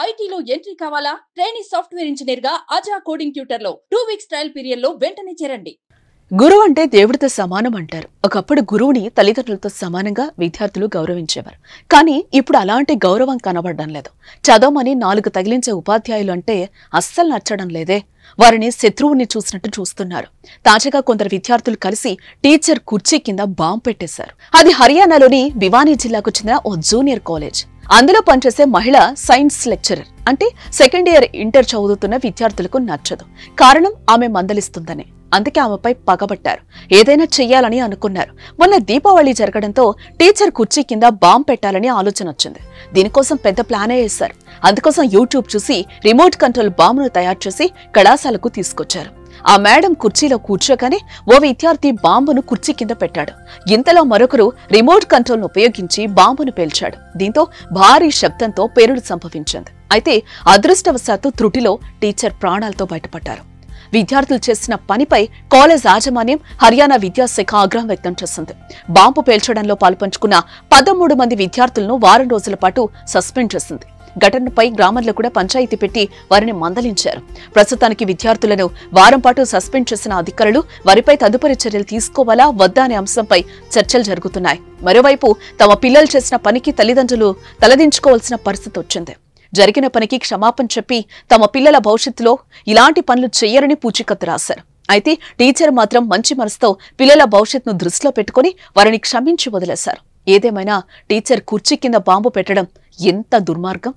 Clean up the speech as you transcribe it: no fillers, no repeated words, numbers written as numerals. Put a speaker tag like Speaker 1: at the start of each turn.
Speaker 1: ఐటీలో ఎంట్రీ కావాలా? Training software engineer గా అజా కోడింగ్ ట్యూటర్ లో 2 వీక్స్ ట్రయల్ పీరియడ్ లో వెంటనే చేరండి.
Speaker 2: గురువు అంటే దేవుడితో సమానం అంటారు. ఒకప్పుడు గురువుని తల్లిదండ్రులతో సమానంగా విద్యార్థులు గౌరవించేవారు. కానీ ఇప్పుడు అలాంటి గౌరవం కనబడడం లేదు. చదవమని 4 తగిలించే ఉపాధ్యాయులు అంటే అస్సలు నచ్చడం లేదే. వారిని శత్రువుని చూసినట్టు చూస్తున్నారు. తాజాగా కొందరు విద్యార్థులు కలిసి టీచర్ కుర్చీ కింద బాంబు పెట్టేశారు. అది హర్యానాలోని భివానీ జిల్లాకు చెందిన ఓ జూనియర్ కాలేజ్. అందులో పనిచేసే మహిళ సైన్స్ లెక్చరర్. అంటే సెకండ్ ఇయర్ ఇంటర్ చదువుతున్న విద్యార్థులకు నచ్చదు. కారణం ఆమె మందలిస్తుందని. అందుకే ఆమెపై పగబట్టారు. ఏదైనా చెయ్యాలని అనుకున్నారు. మొన్న దీపావళి జరగడంతో టీచర్ కుర్చీ కింద బాంబు పెట్టాలని ఆలోచన వచ్చింది. దీనికోసం పెద్ద ప్లానే వేశారు. అందుకోసం యూట్యూబ్ చూసి రిమోట్ కంట్రోల్ బాంబును తయారు చేసి కళాశాలకు తీసుకొచ్చారు. ఆ మేడం కుర్చీలో కూర్చోగానే ఓ విద్యార్థి బాంబును కుర్చీ కింద పెట్టాడు. ఇంతలో మరొకరు రిమోట్ కంట్రోల్ ను ఉపయోగించి బాంబును పేల్చాడు. దీంతో భారీ శబ్దంతో పేలుడు సంభవించింది. అయితే అదృష్టవశాత్తు త్రుటిలో టీచర్ ప్రాణాలతో బయటపడ్డారు. విద్యార్థులు చేసిన పనిపై కాలేజ్ యాజమాన్యం హర్యానా విద్యాశాఖ ఆగ్రహం వ్యక్తం చేసింది. బాంబు పేల్చడంలో పాల్పంచుకున్న 13 మంది విద్యార్థులను వారం రోజుల పాటు సస్పెండ్ చేసింది. ఘటనపై గ్రామంలో కూడా పంచాయతీ పెట్టి వారిని మందలించారు. ప్రస్తుతానికి విద్యార్థులను వారం పాటు సస్పెండ్ చేసిన అధికారులు వారిపై తదుపరి చర్యలు తీసుకోవాలా వద్దా అనే అంశంపై చర్చలు జరుగుతున్నాయి. మరోవైపు తమ పిల్లలు చేసిన పనికి తల్లిదండ్రులు తలదించుకోవాల్సిన పరిస్థితి వచ్చింది. జరిగిన పనికి క్షమాపణ చెప్పి తమ పిల్లల భవిష్యత్తులో ఇలాంటి పనులు చెయ్యరని పూచికత్తు రాశారు. అయితే టీచర్ మాత్రం మంచి మనసుతో పిల్లల భవిష్యత్తును దృష్టిలో పెట్టుకుని వారిని క్షమించి వదిలేశారు. ఏదేమైనా టీచర్ కుర్చీ కింద బాంబు పెట్టడం ఎంత దుర్మార్గం.